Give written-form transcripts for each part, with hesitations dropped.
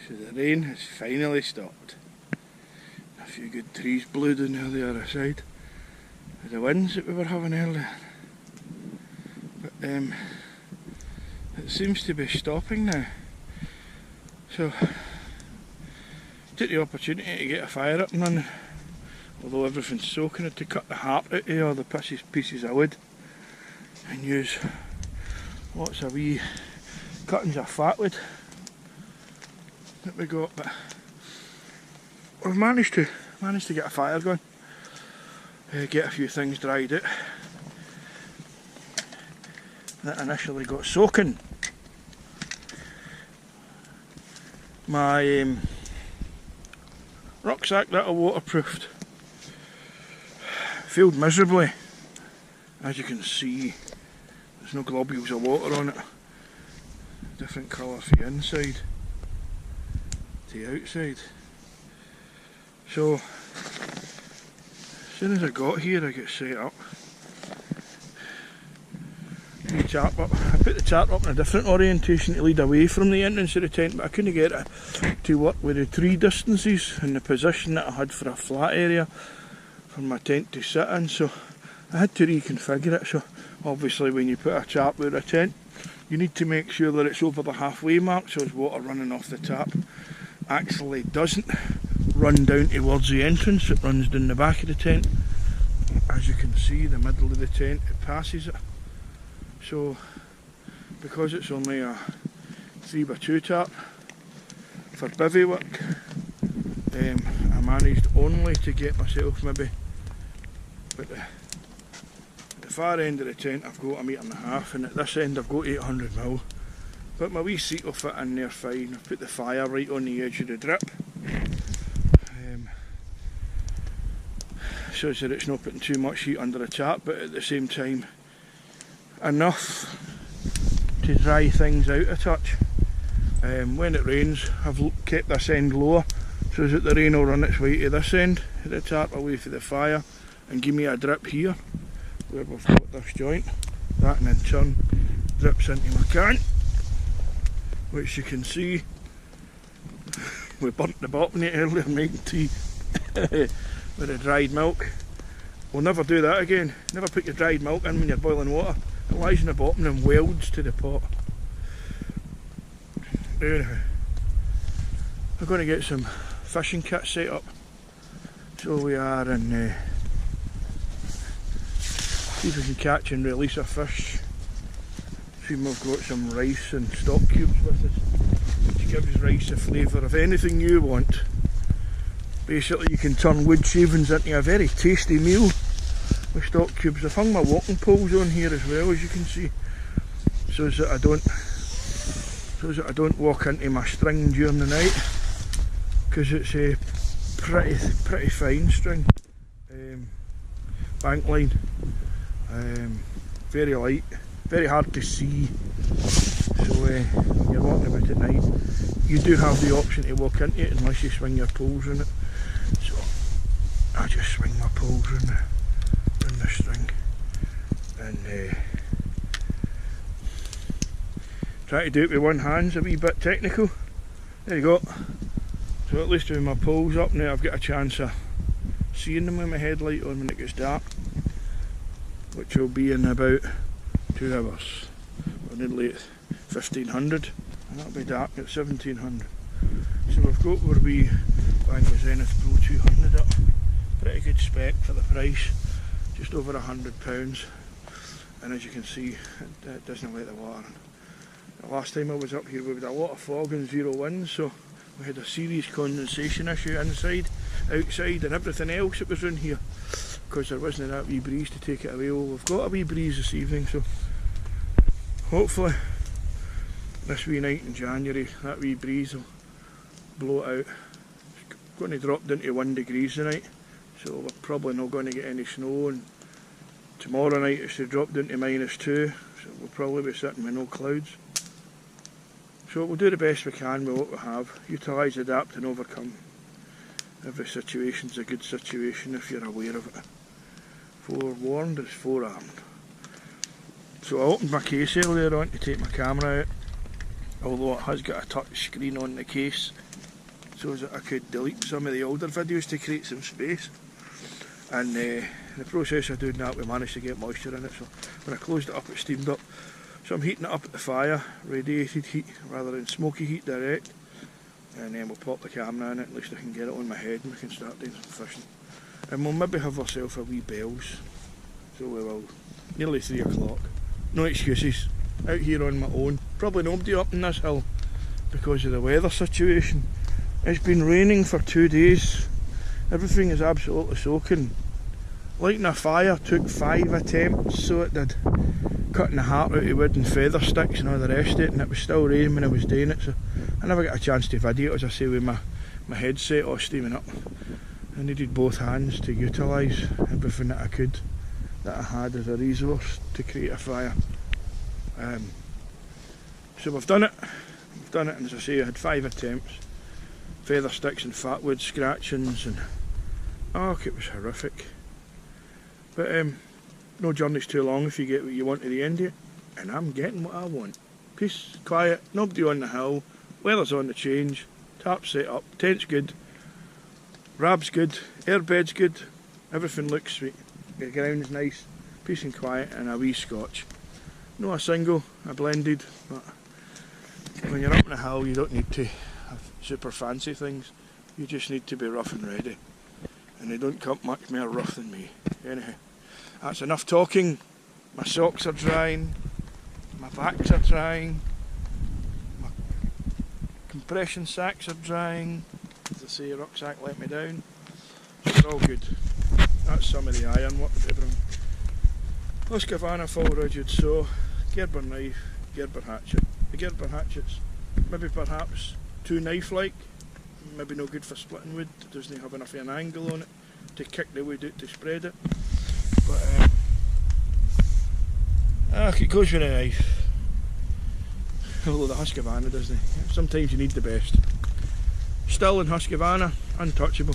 So the rain has finally stopped. A few good trees blew down the other side. The winds that we were having earlier. But it seems to be stopping now. So took the opportunity to get a fire up and running. Although everything's soaking, to cut the heart out of all the pieces of wood and use lots of wee cuttings of fat wood that we got. But we've managed to get a fire going, get a few things dried out that initially got soaking. My rucksack that I waterproofed failed miserably. As you can see, there's no globules of water on it. Different colour for the inside to the outside. So as soon as I got here, I got set up. The tarp up. I put the tarp up in a different orientation to lead away from the entrance of the tent, but I couldn't get it to work with the tree distances and the position that I had for a flat area for my tent to sit in, so I had to reconfigure it. So obviously when you put a tarp over a tent, you need to make sure that it's over the halfway mark, so as water running off the tap actually doesn't run down towards the entrance. It runs down the back of the tent. As you can see, the middle of the tent, it passes it. So because it's only a 3x2 tarp for bivvy work, I managed only to get myself maybe, but at the far end of the tent I've got 1.5 meters, and at this end I've got 800mm. But my wee seat will fit in there fine. I've put the fire right on the edge of the drip, so that it's not putting too much heat under the tarp, but at the same time enough to dry things out a touch. When it rains, I've kept this end lower so that the rain will run its way to this end of the tarp away from the fire and give me a drip here where we've got this joint. That and in turn drips into my can, which you can see we burnt the bottom of it earlier making tea with the dried milk. We'll never do that again. Never put your dried milk in when you're boiling water. It lies in the bottom and welds to the pot. Anyway, I'm going to get some fishing kits set up. So we are in see if we can catch and release a fish. See, we've got some rice and stock cubes with us, which gives rice a flavour of anything you want. Basically you can turn wood shavings into a very tasty meal with stock cubes. I've hung my walking poles on here as well, as you can see, so that I don't walk into my string during the night, because it's a pretty fine string, bank line, very light, very hard to see. So when you're walking about at night, you do have the option to walk into it unless you swing your poles on it. So I just swing my poles on the string and try to do it with one hand's a wee bit technical. There you go. So at least with my poles up now, I've got a chance of seeing them with my headlight on when it gets dark, which will be in about 2 hours. We're nearly at 1500 and that'll be dark at 1700. So we've got our wee Bangor Zenith Pro 200 up. Pretty good spec for the price, just over £100. And as you can see, it doesn't let the water in. The last time I was up here we had a lot of fog and zero winds, so we had a serious condensation issue inside, outside and everything else that was in here, because there wasn't that wee breeze to take it away. Well, we've got a wee breeze this evening, so hopefully this wee night in January that wee breeze will blow it out. It's going to drop down to 1 degree tonight, so we're probably not going to get any snow, and tomorrow night it should drop down to -2, so we'll probably be sitting with no clouds. So we'll do the best we can with what we have, utilise, adapt and overcome. Every situation's a good situation if you're aware of it. Forewarned is forearmed. So I opened my case earlier on to take my camera out, although it has got a touch screen on the case so that I could delete some of the older videos to create some space. And in the process of doing that we managed to get moisture in it, so when I closed it up it steamed up. So I'm heating it up at the fire, radiated heat rather than smoky heat direct, and then we'll pop the camera in it, at least I can get it on my head and we can start doing some fishing. And we'll maybe have ourselves a wee bells, so we will. Nearly 3 o'clock, no excuses, out here on my own, probably nobody up in this hill because of the weather situation. It's been raining for 2 days, everything is absolutely soaking. Lighting a fire took 5 attempts, so it did. Cutting the heart out of wood and feather sticks and all the rest of it, and it was still raining when I was doing it, so I never got a chance to video it, as I say, with my headset all steaming up. I needed both hands to utilise everything that I could, that I had as a resource to create a fire. So we've done it, and as I say I had 5 attempts. Feather sticks and fat wood scratchings, and oh, it was horrific. But no journey's too long if you get what you want at the end of it, and I'm getting what I want. Peace, quiet, nobody on the hill, weather's on the change, tarp set up, tent's good, rab's good, airbed's good, everything looks sweet. The ground's nice, peace and quiet, and a wee scotch. No a single, a blended, but when you're up on the hill you don't need to have super fancy things, you just need to be rough and ready. And they don't come much more rough than me. Anyhow, that's enough talking. My socks are drying, my backs are drying, my compression sacks are drying. As I say, the rucksack let me down. So it's all good. That's some of the iron work that everyone. Husqvarna full rigid saw, Gerber knife, Gerber hatchet. The Gerber hatchets, maybe perhaps too knife-like, maybe no good for splitting wood, it doesn't have enough of an angle on it to kick the wood out to spread it. But it goes with a knife. Although the Husqvarna doesn't. Sometimes you need the best. Still in Husqvarna, untouchable.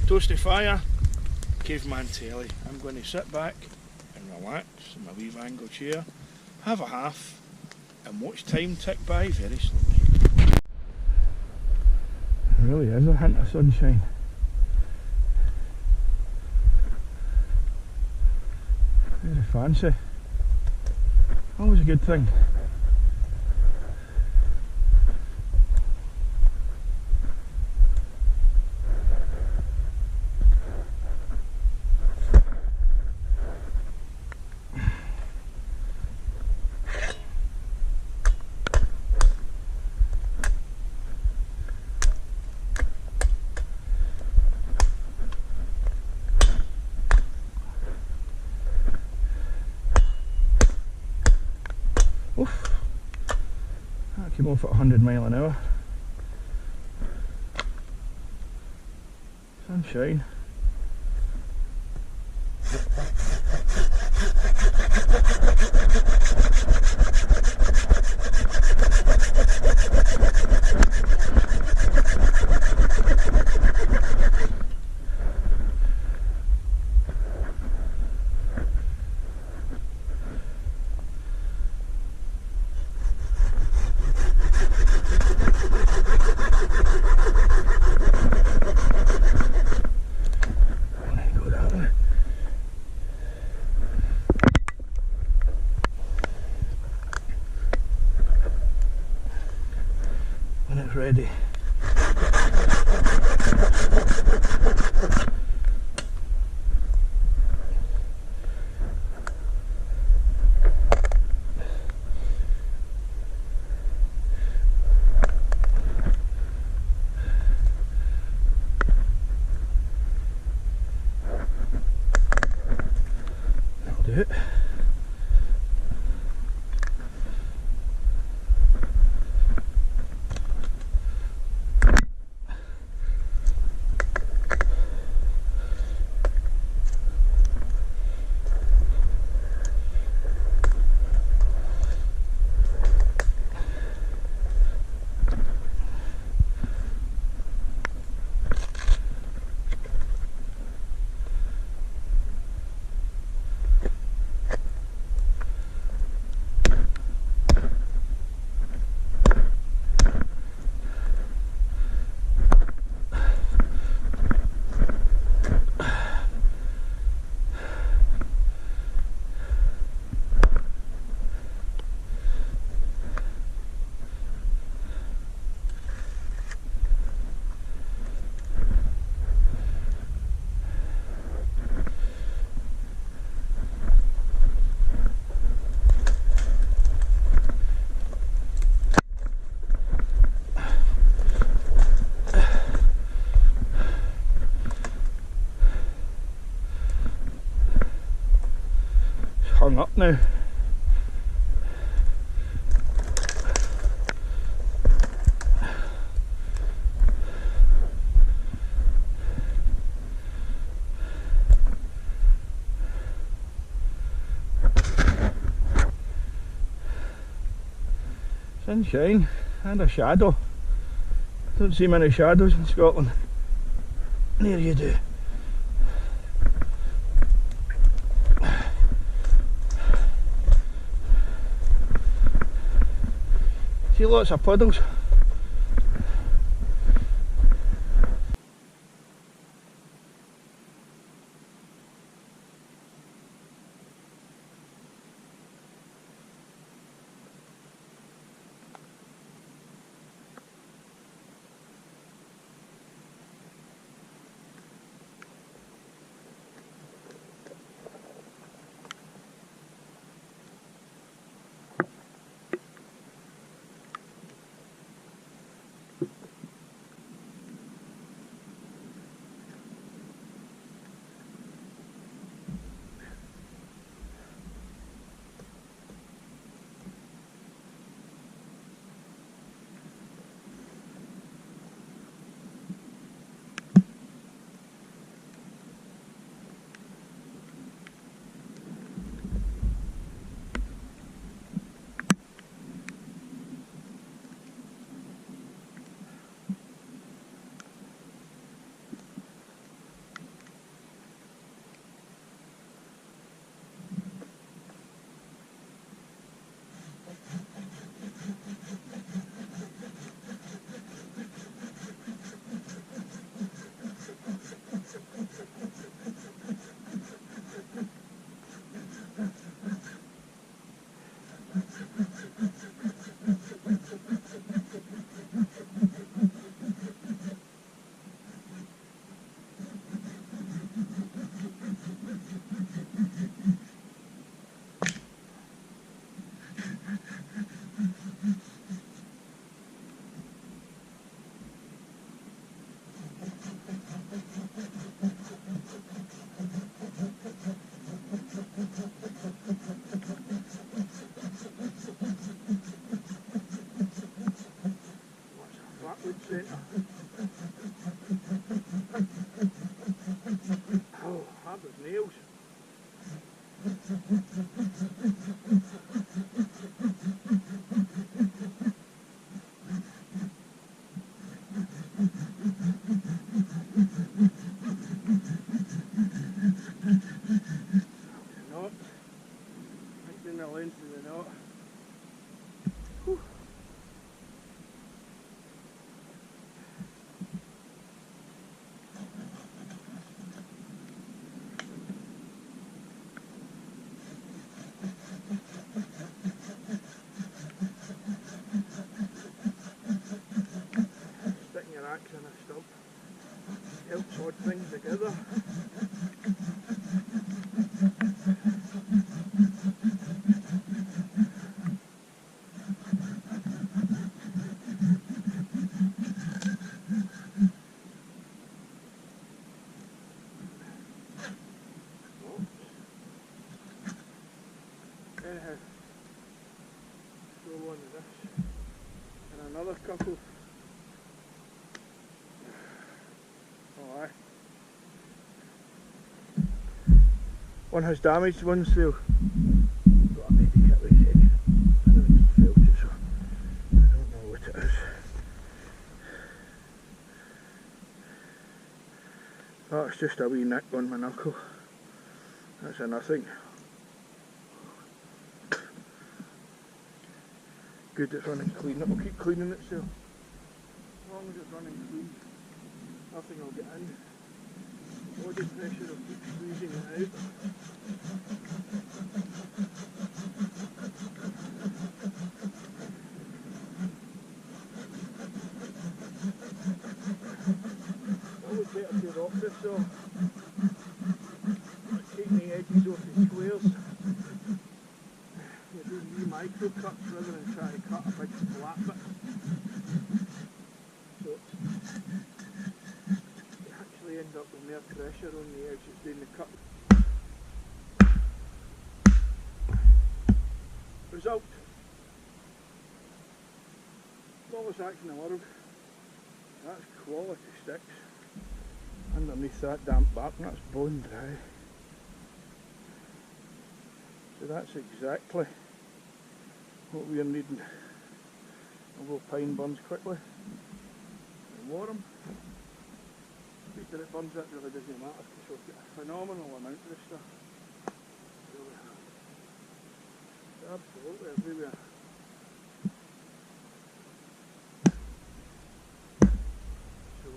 Toasty fire, caveman telly. I'm going to sit back and relax in my wee Vango chair, have a half, and watch time tick by very slowly. It really is a hint of sunshine. Very fancy. Always a good thing. Oof. That came off at 100 miles an hour. Sunshine. When it's ready. That'll do it. up now. Sunshine and a shadow. Don't see many shadows in Scotland. There you do. See lots of puddles. Oh, hard as nails. Knot. Right down the length of the knot. Whew. Sticking your axe in a stub helps hold things together. Anyhow, throw one of this and another couple. Oh aye. One has damaged, one's failed. Got a medikit with it. I know it's failed it, so I don't know what it is. Oh, it's just a wee nick on my knuckle. That's a nothing. Good, it's running clean. It will keep cleaning itself. As long as it's running clean, nothing will get in. Body pressure will keep squeezing it out. Always better to rock this saw. Taking the edges off the squares. You're doing wee micro cuts rather than trying to cut a big flat bit. So you actually end up with more pressure on the edges doing the cut. Result. Smallest axe in the world. That's quality sticks. Underneath that damp bark, and that's bone dry. So that's exactly what we are needing. Although pine burns quickly and warm. Speak that it burns, that really doesn't matter because we've got a phenomenal amount of this stuff. Really have. Absolutely everywhere. So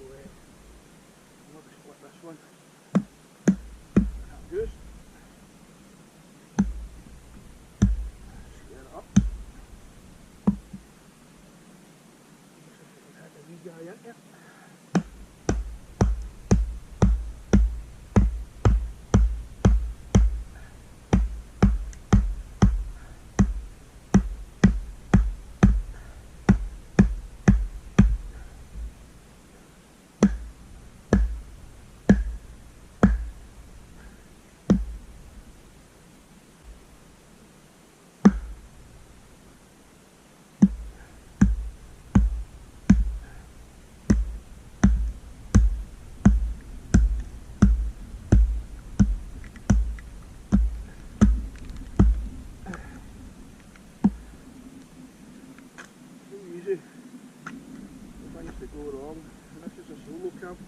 I'm going to split this one. That goes. Scare it up. See if we can hit the wee guy in here. Things to go wrong, and this is a solo camp,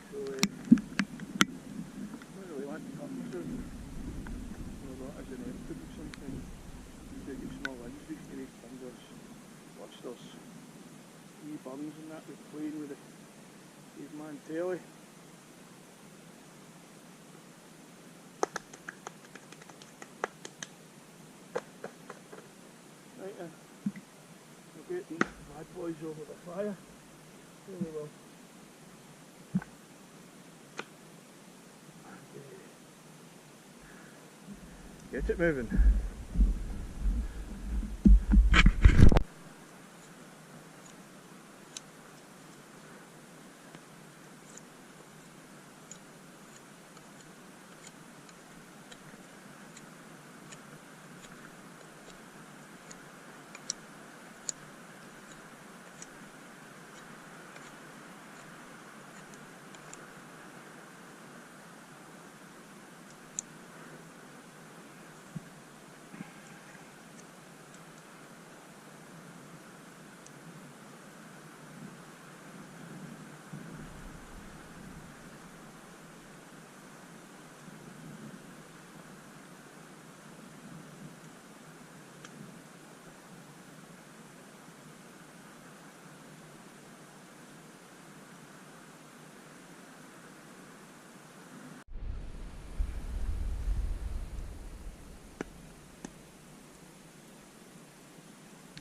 so I don't really want to cut myself. Although that is an empty, but sometimes you do get small injuries to make fingers. Watch those wee burns and that with playing with the caveman telly. Right then, we'll get these bad boys over the fire. There we go. Get it moving.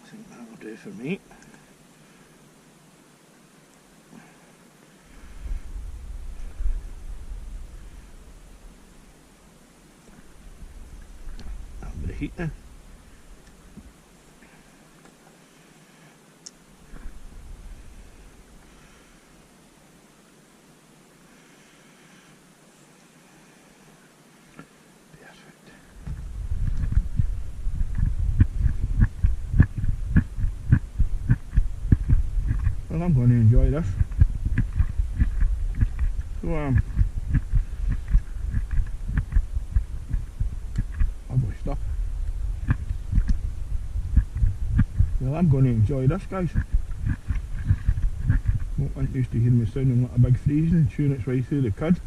I think that will do for me. A bit of heat then. Well, I'm going to enjoy this. So, lovely stuff. Well, I'm going to enjoy this, guys. Won't want used to hearing me sounding like a big freezing, chewing its way through the cud.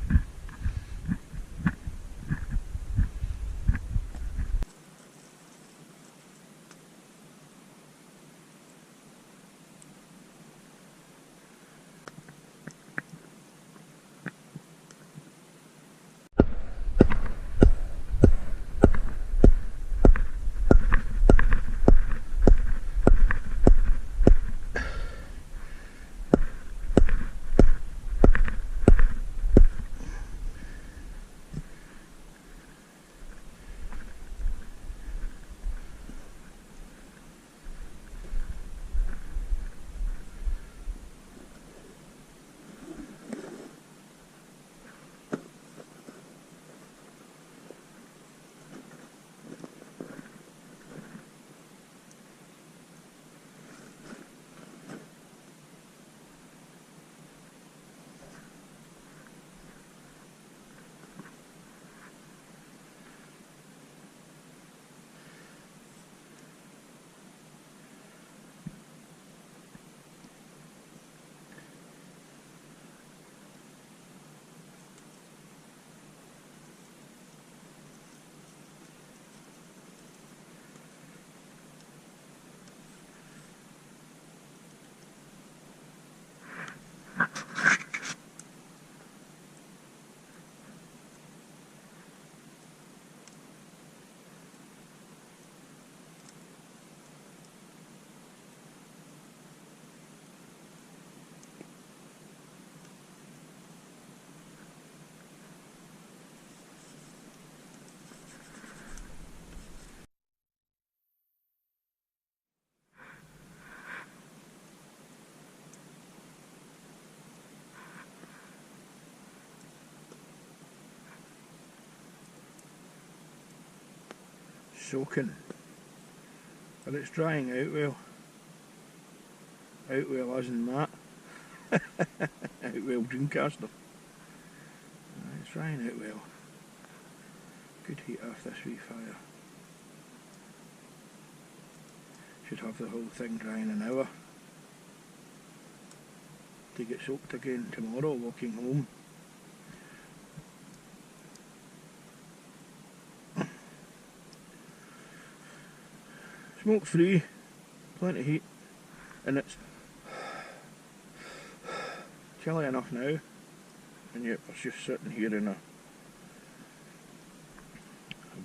soaking, but it's drying out well. Out well as in that. Out well Dreamcaster. It's drying out well. Good heat off this wee fire. Should have the whole thing dry in an hour to get soaked again tomorrow walking home. Smoke free, plenty of heat, and it's chilly enough now, and yet we're just sitting here in a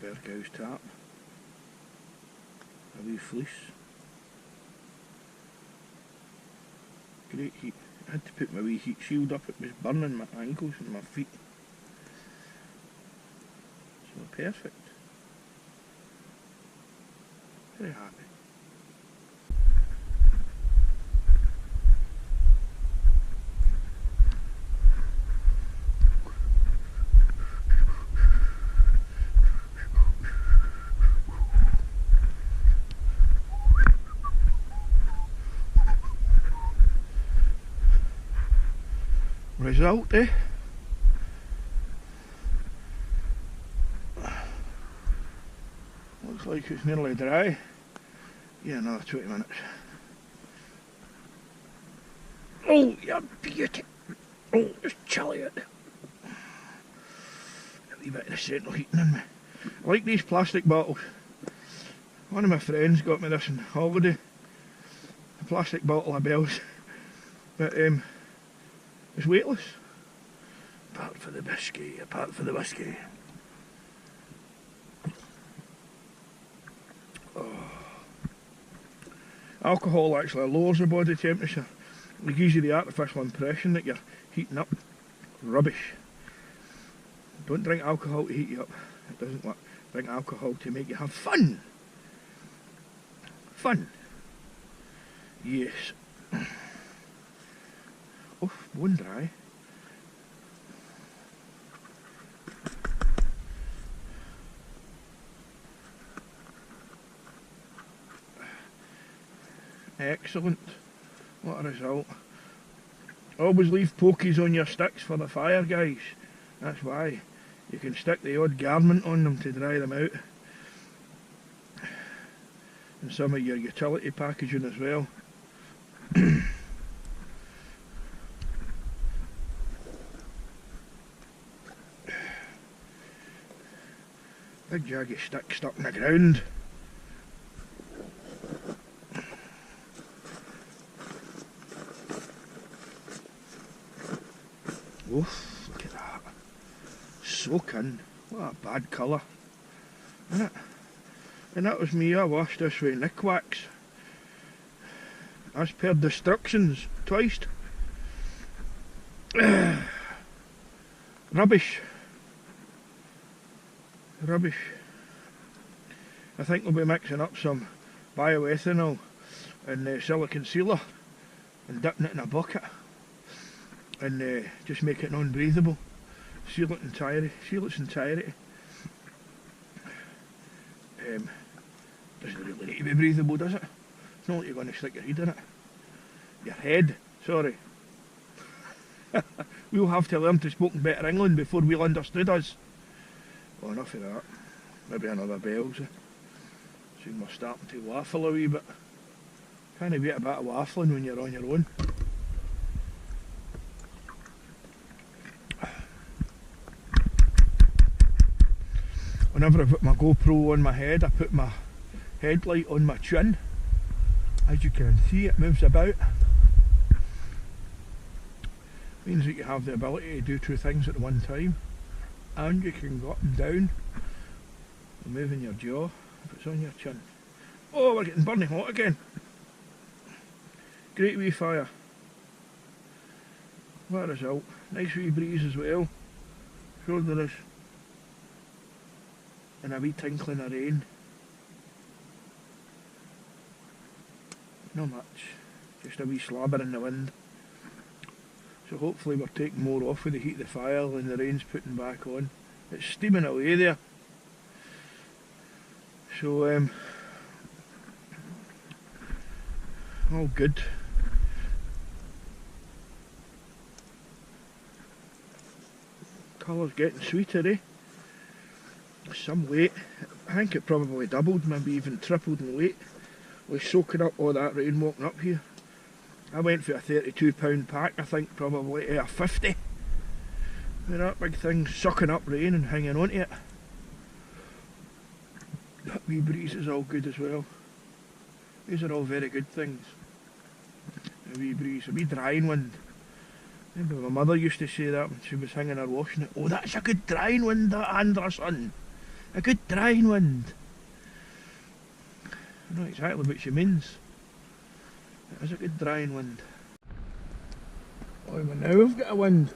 Berghaus tap, a wee fleece. Great heat. I had to put my wee heat shield up, it was burning my ankles and my feet. So perfect. Very happy. Result, eh? Looks like it's nearly dry. Yeah, another 20 minutes. Oh, you're beauty. Oh, it's chilly out there. A wee bit of the central heating in me. I like these plastic bottles. One of my friends got me this on holiday. A plastic bottle of Bell's. But it's weightless. Apart for the whiskey, apart for the whiskey. Oh. Alcohol actually lowers the body temperature. It gives you the artificial impression that you're heating up. Rubbish. Don't drink alcohol to heat you up. It doesn't work. Drink alcohol to make you have fun. Fun. Yes. Oh, bone dry. Excellent. What a result. Always leave pokies on your sticks for the fire, guys. That's why. You can stick the odd garment on them to dry them out. And some of your utility packaging as well. Big jaggy stick stuck in the ground. Oof, look at that. Soaking. What a bad colour. Isn't it? And that was me, I washed this with Nikwax. As per instructions, twice. Rubbish. Rubbish. I think we'll be mixing up some bioethanol and silicon sealer and dipping it in a bucket and just make it non-breathable. Seal its entirety. Doesn't really need to be breathable, does it? It's not like you're going to stick your head in it. Your head, sorry. We'll have to learn to speak better England before we'll understood us. Well, enough of that. Maybe another Bell's. Soon we're starting to waffle a wee bit. Can't beat a bit of waffling when you're on your own. Whenever I put my GoPro on my head, I put my headlight on my chin. As you can see, it moves about. Means that you have the ability to do two things at one time. And you can go up and down, moving your jaw if it's on your chin. Oh, we're getting burning hot again. Great wee fire. What a result. Nice wee breeze as well. Sure there is. And a wee tinkling of rain. Not much. Just a wee slabber in the wind. So hopefully we're taking more off with the heat of the fire and the rain's putting back on. It's steaming away there. So all good. Colour's getting sweeter, eh? Some weight. I think it probably doubled, maybe even tripled in weight. We're soaking up all that rain walking up here. I went for a £32 pack, I think probably a 50. With that big thing sucking up rain and hanging onto it. That wee breeze is all good as well. These are all very good things. A wee breeze, a wee drying wind. Remember my mother used to say that when she was hanging her washing it. Oh, that's a good drying wind, that, Anderson. A good drying wind. I know exactly what she means. It is a good drying wind. Oh, well, now we've got a wind.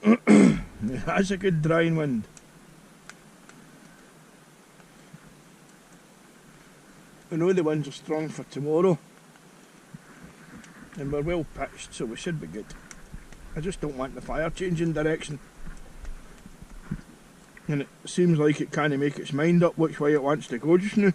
That's a good drying wind. I know the winds are strong for tomorrow. And we're well pitched, so we should be good. I just don't want the fire changing direction. And it seems like it can't make its mind up which way it wants to go just now.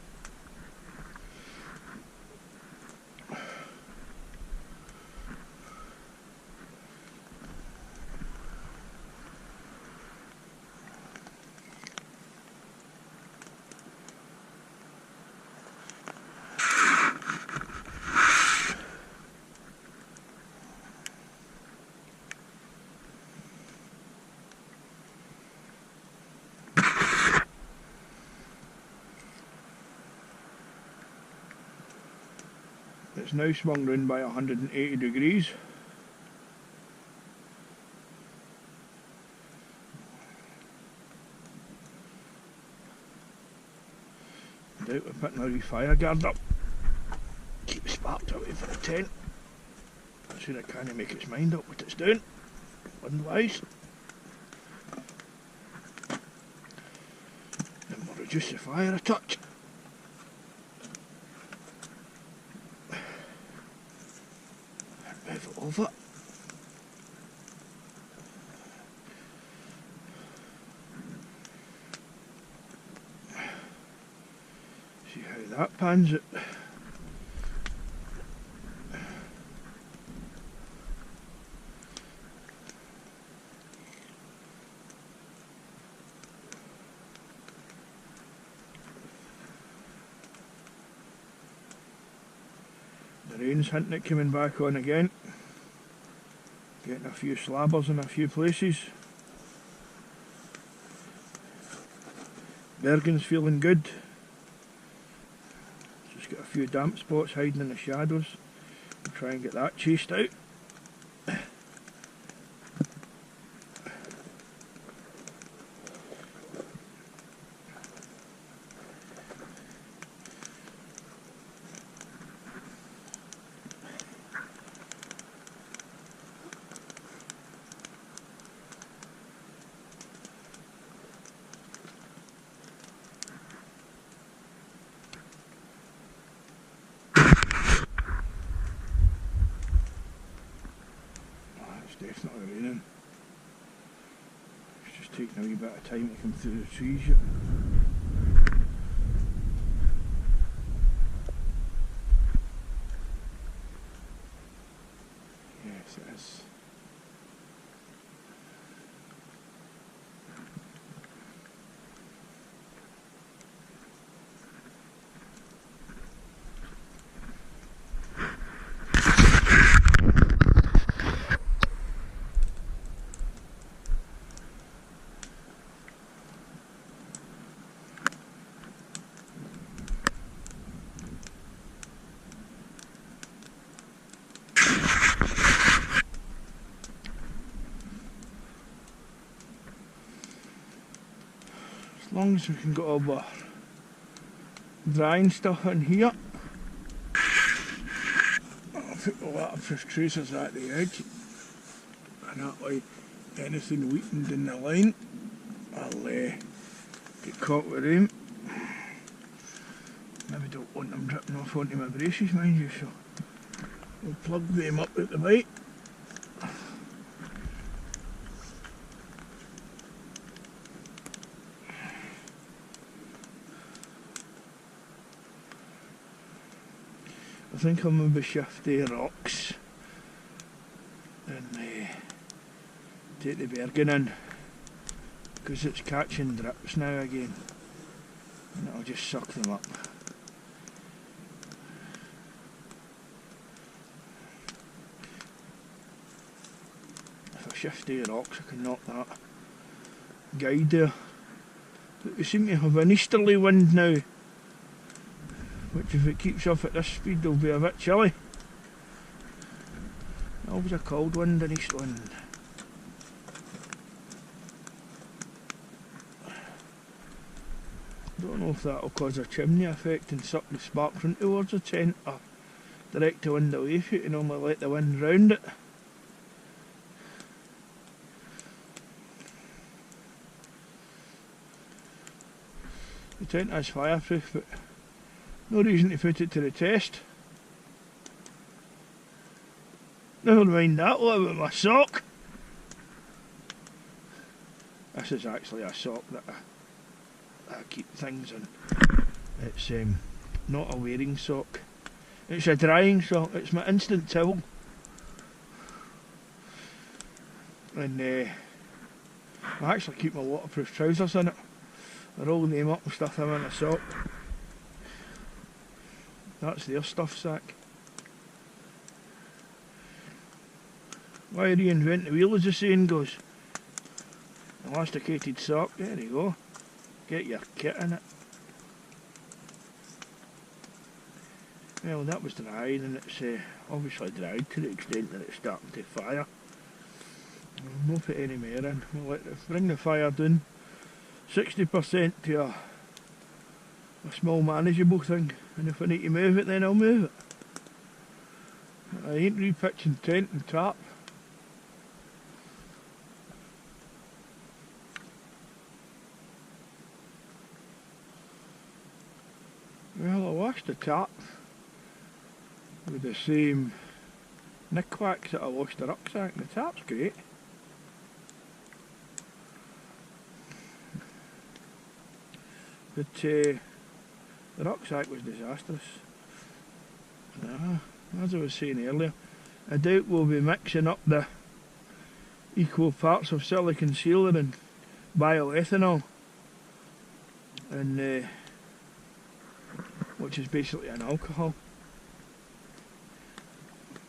It's now swung round by 180 degrees. I doubt we're putting a wee fire guard up. Keep the sparks away for the tent. I'm sure it can't make its mind up what it's doing, wind-wise. And we'll reduce the fire a touch. Move it over. See how that pans it. The rain's hinting at coming back on again. Getting a few slabbers in a few places. Bergen's feeling good. Just got a few damp spots hiding in the shadows. We'll try and get that chased out. Definitely raining. It's just taking a wee bit of time to come through the trees yet. Yes, it is. As long as we can get all the drying stuff in here. I'll put a lot of fish tracers at the edge. And that way anything weakened in the line, I'll get caught with them. Maybe don't want them dripping off onto my braces, mind you, so we'll plug them up at the bite. I think I'll maybe shift the rocks and take the Bergen in, because it's catching drips now again, and it'll just suck them up. If I shift the rocks I can knock that guide there. But we seem to have an easterly wind now, which if it keeps up at this speed will be a bit chilly. Always a cold wind and east wind. Don't know if that'll cause a chimney effect and suck the sparks in towards the tent, or direct the wind away from it and only let the wind round it. The tent is fireproof, but no reason to put it to the test. Never mind that, what about my sock? This is actually a sock that I keep things in. It's not a wearing sock. It's a drying sock. It's my instant towel. And I actually keep my waterproof trousers in it. I roll them up and stuff them in a sock. That's their stuff sack. Why reinvent the wheel, as the saying goes? Elasticated sock, there you go. Get your kit in it. Well, that was dried, and it's obviously dried to the extent that it's starting to fire. We'll not put any more in. We'll bring the fire down 60% to a small manageable thing, and if I need to move it then I'll move it. I ain't repitching tent and tarp. Well, I washed the tarp with the same Nikwax that I washed the rucksack. The tarp's great. But the rucksack was disastrous. As I was saying earlier, I doubt we'll be mixing up the equal parts of silicon sealer and bioethanol, and which is basically an alcohol.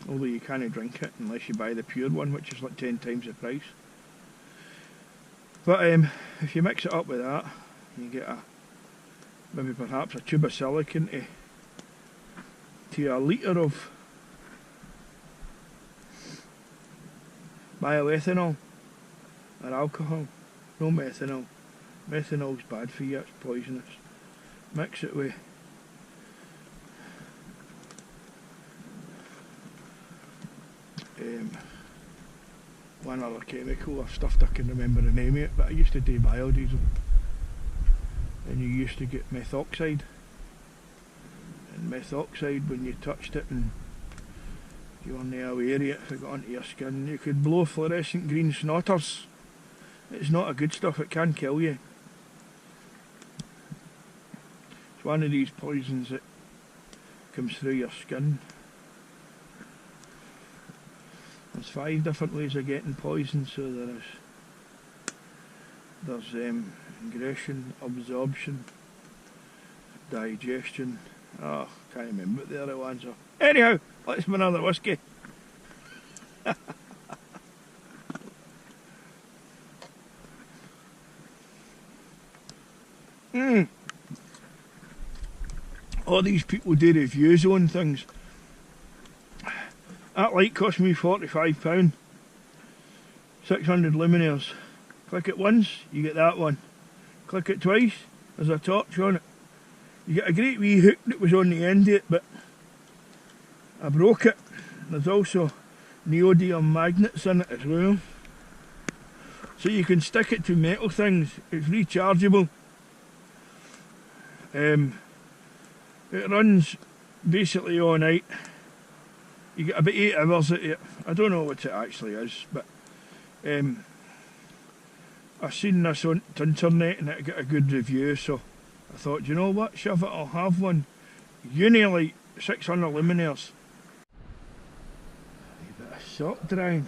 Although you can't drink it unless you buy the pure one, which is like 10 times the price. But if you mix it up with that, you get maybe perhaps a tube of silicon to a litre of bioethanol or alcohol. No methanol. Methanol's bad for you, it's poisonous. Mix it with one other chemical or stuff I can remember the name of it, but I used to do biodiesel, and you used to get methoxide, and methoxide, when you touched it and you weren't aware of it, if it got onto your skin, you could blow fluorescent green snotters. It's not a good stuff, it can kill you. It's one of these poisons that comes through your skin. There's 5 different ways of getting poison, so there's ingression, absorption, digestion. Oh, can't remember what the other ones are. Anyhow, let's have another whiskey. All these people do reviews on things. That light cost me £45. 600 luminaires. Click it once, you get that one. Click it twice, there's a torch on it. You get a great wee hook that was on the end of it, but I broke it. There's also neodymium magnets in it as well. So you can stick it to metal things. It's rechargeable. It runs basically all night. You get about 8 hours at it. I don't know what it actually is, but I've seen this on the internet and it got a good review, so I thought, you know what, shove it, I'll have one. Unilite 600 luminaires. A bit of sock drying.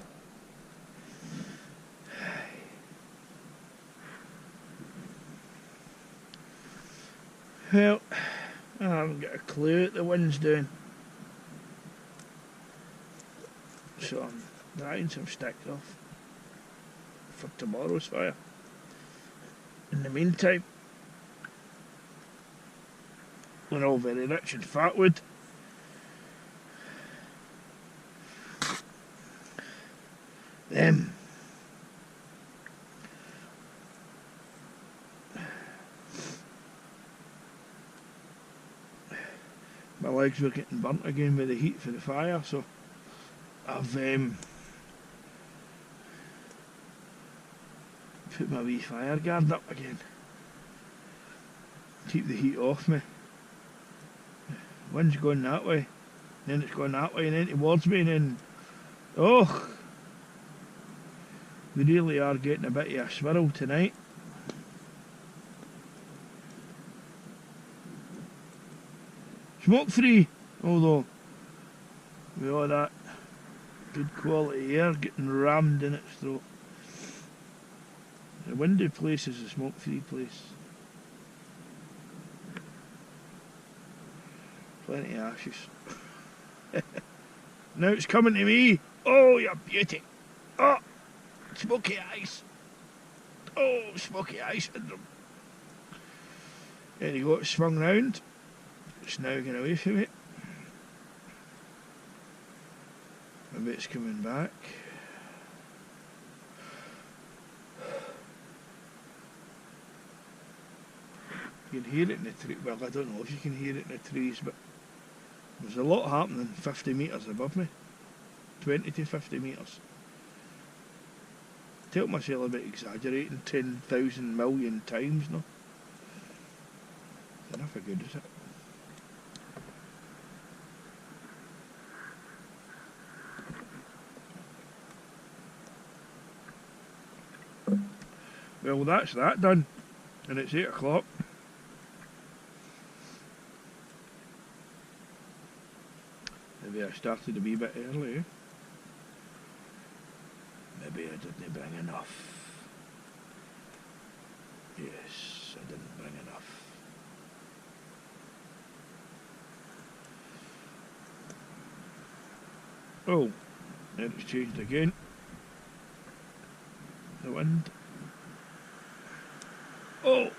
Well, I haven't got a clue what the wind's doing. So I'm drying some sticks off for tomorrow's fire. In the meantime, we're all very rich in fat wood. My legs were getting burnt again with the heat for the fire, so I've put my wee fire guard up again. Keep the heat off me. Wind's going that way, then it's going that way, and then towards me, and then, oh, we really are getting a bit of a swirl tonight. Smoke free, although with all that good quality air getting rammed in its throat. The windy place is a smoke free place. Plenty of ashes. Now it's coming to me. Oh, you beauty. Oh, smoky eyes. Oh, smoky eye syndrome. There you go, it's swung round. It's now going away from it. Maybe it's coming back. You can hear it in the trees. Well, I don't know if you can hear it in the trees, but there's a lot happening 50 metres above me. 20 to 50 metres. I tell myself about exaggerating 10,000 million times now. Enough for good, is it? Well, that's that done, and it's 8 o'clock. Maybe I started a wee bit early. Maybe I didn't bring enough. Yes, I didn't bring enough. Oh, now it's changed again. The wind. Oh!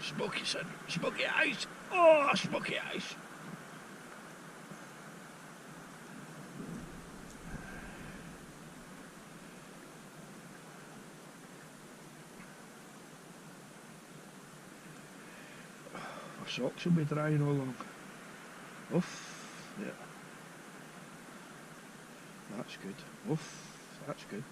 Smoky sun, smoky eyes. Oh, smoky eyes. My socks will be drying all along. Oof, yeah. That's good. Oof, that's good.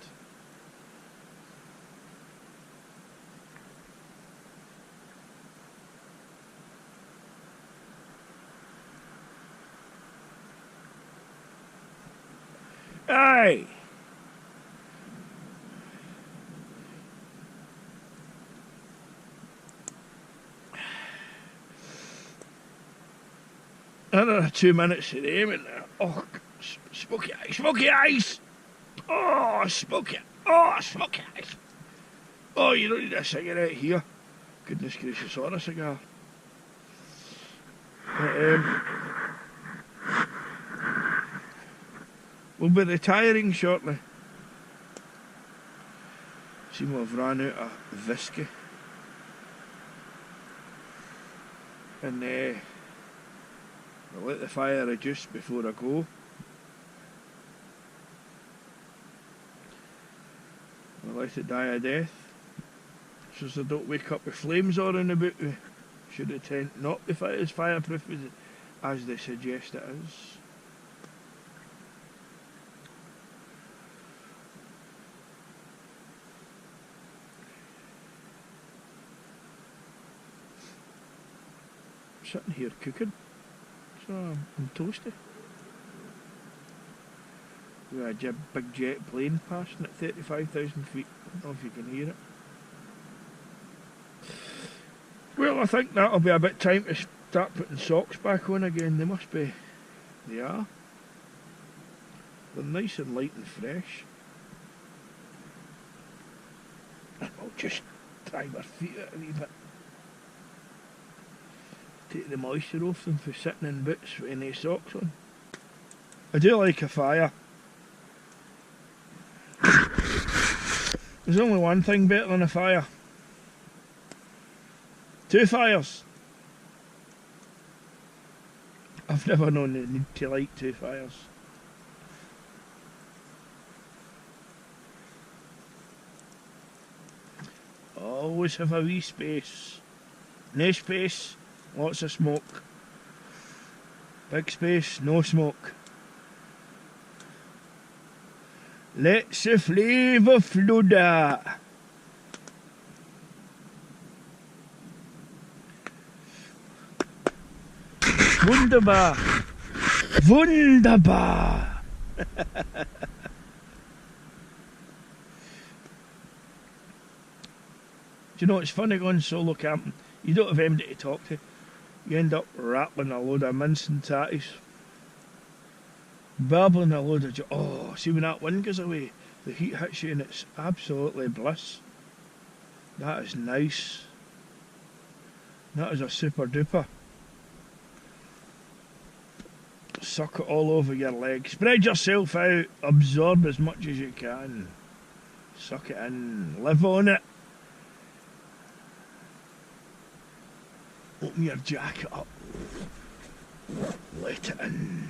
Aye! Another 2 minutes to the aim in there. Oh, smoky eyes, smoky eyes! Oh, smoky eyes! Oh, you don't need a cigarette here. Goodness gracious, or a cigar. We'll be retiring shortly. Seem to have run out of whiskey. And I'll let the fire reduce before I go. I'll let it die a death, so as I don't wake up with flames all in about me. Should the tent not be as fireproof as they suggest it is. Sitting here cooking, so I'm toasty. We had a big jet plane passing at 35,000 feet. I don't know if you can hear it. Well, I think that'll be a bit time to start putting socks back on again. They must be. They are. They're nice and light and fresh. I'll just dry my feet out a wee bit. Take the moisture off them for sitting in boots with any socks on. I do like a fire. There's only one thing better than a fire. 2 fires. I've never known the need to light 2 fires. Always have a wee space. No space, lots of smoke. Big space, no smoke. Let the flavour flow. Wunderbar. Wunderbar. Do you know it's funny going solo camping? You don't have anybody to talk to. You end up rattling a load of mince and tatties. Babbling a load of... Oh, see when that wind goes away, the heat hits you and it's absolutely bliss. That is nice. That is a super duper. Suck it all over your legs. Spread yourself out. Absorb as much as you can. Suck it in. Live on it. Open your jacket up. Let it in.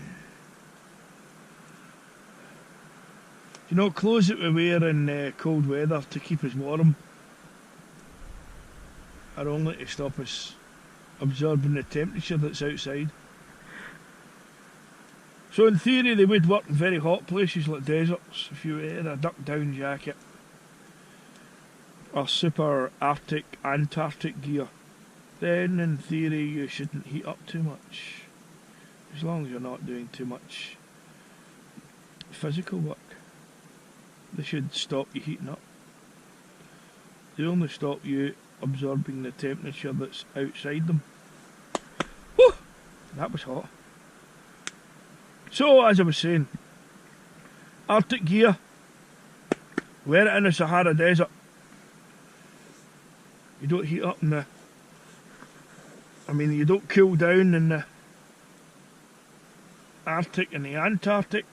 You know, clothes that we wear in cold weather to keep us warm are only to stop us absorbing the temperature that's outside. So in theory they would work in very hot places like deserts if you wear a duck down jacket or super Arctic, Antarctic gear. Then in theory you shouldn't heat up too much, as long as you're not doing too much physical work. They should stop you heating up. They only stop you absorbing the temperature that's outside them. Whew! That was hot. So as I was saying, Arctic gear, wear it in the Sahara Desert. You don't heat up in the... you don't cool down in the Arctic and the Antarctic.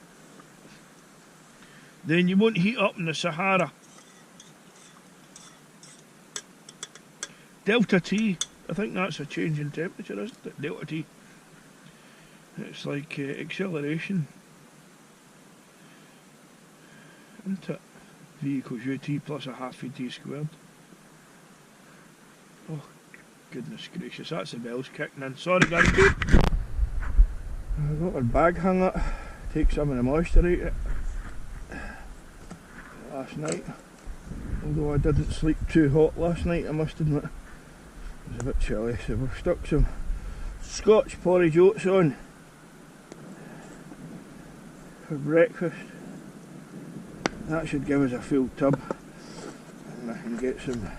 Then you won't heat up in the Sahara. Delta T, I think that's a change in temperature, isn't it? Delta T. It's like acceleration. Isn't it? V equals ut plus a half T squared. Oh, goodness gracious, that's the bells kicking in. Sorry guys. I've got my bag hung up. Take some of the moisture out of it. Last night, although I didn't sleep too hot last night, I must admit. It was a bit chilly, so we've stuck some Scotch porridge oats on for breakfast. That should give us a full tub, and I can get some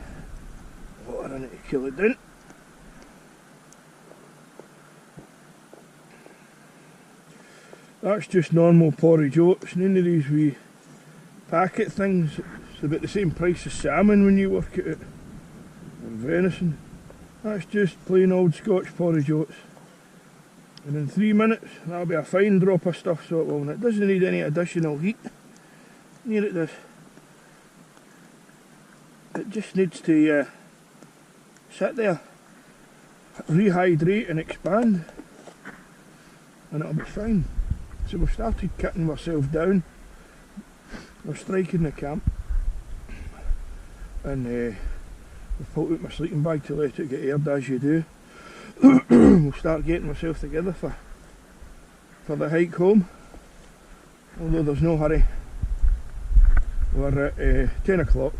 water in it to cool it down. That's just normal porridge oats, none of these wee packet things. It's about the same price as salmon when you work it out, and venison. That's just plain old Scotch porridge oats, and in 3 minutes that'll be a fine drop of stuff, so it will, and it doesn't need any additional heat. Here it does. It just needs to sit there, rehydrate and expand, and it'll be fine. So we've started cutting ourselves down. We're striking the camp, and we've pulled out my sleeping bag to let it get aired as you do. We'll start getting myself together for the hike home, although there's no hurry. We're at 10 o'clock.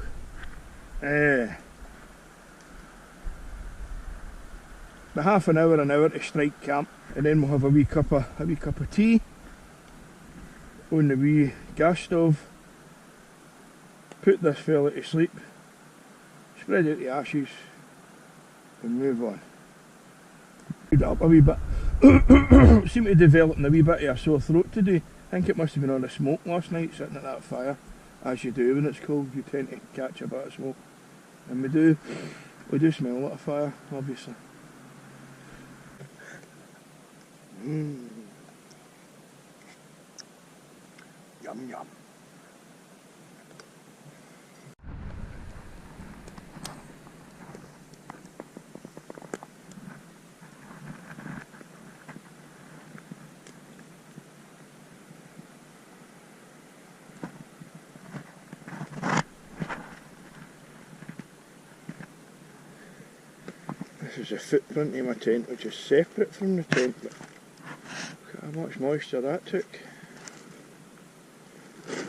About half an hour to strike camp, and then we'll have a wee cup of tea on the wee gas stove. Put this fella to sleep, spread out the ashes, and move on. Up a wee bit. Seem to be developing a wee bit of a sore throat today. I think it must have been on the smoke last night, sitting at that fire. As you do when it's cold, you tend to catch a bit of smoke. And we do smell a lot of fire, obviously. Yum yum. This is a footprint in my tent, which is separate from the tent, but look at how much moisture that took. So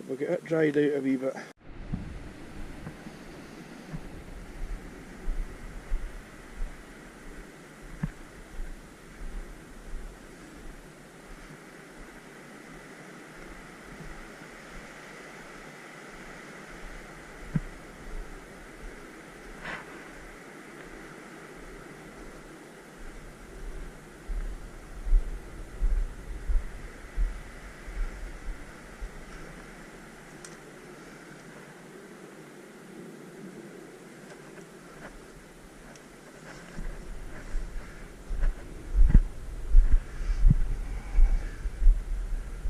we'll get it dried out a wee bit.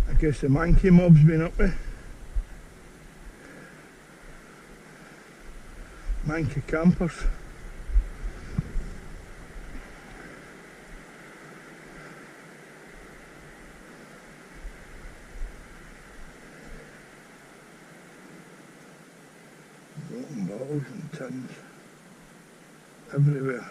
I guess the monkey mob's been up there. Monkey campers. Broken bottles and tins everywhere.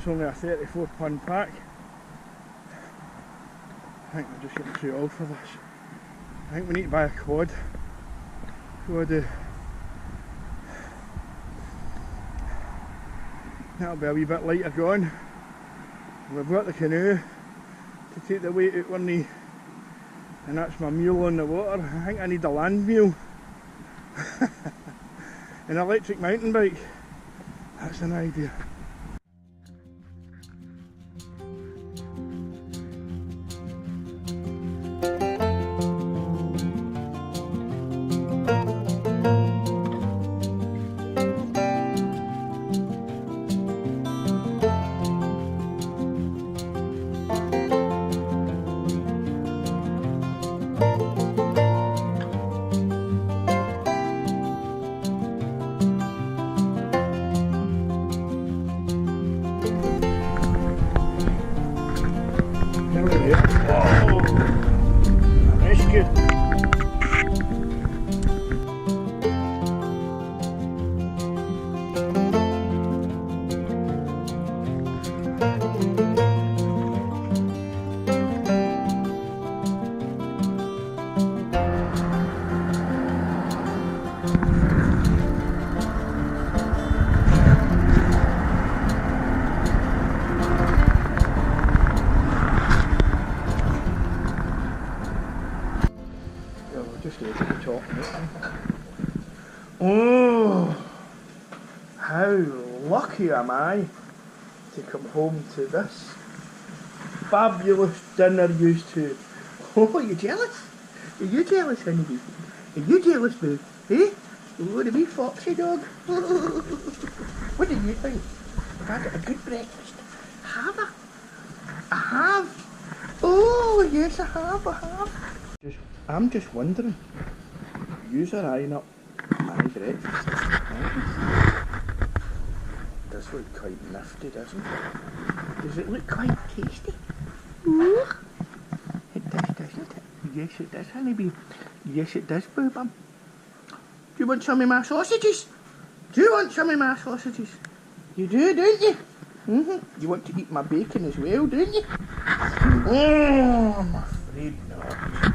That's only a 34 pound pack. I think we're just getting too old for this. I think we need to buy a quad. That'll be a wee bit lighter going. We've got the canoe to take the weight out on the, and that's my mule on the water. I think I need a land mule. An electric mountain bike. That's an idea. Oh, that's good. Just over the top. Oh, how lucky am I to come home to this fabulous dinner used to. Oh, are you jealous? Are you jealous, honeybee? Are you jealous, boo? Eh? What a wee foxy dog. What do you think? I've had a good breakfast. Have I? I have. Oh, yes, I have. I'm just wondering, yous are eyeing up my breakfast. Does look quite nifty, doesn't it? Does it look quite tasty? Ooh. It does, doesn't it? Yes, it does, honeybee. Yes, it does, boo bum. Do you want some of my sausages? Do you want some of my sausages? You do, don't you? You want to eat my bacon as well, don't you? Oh, I'm afraid not.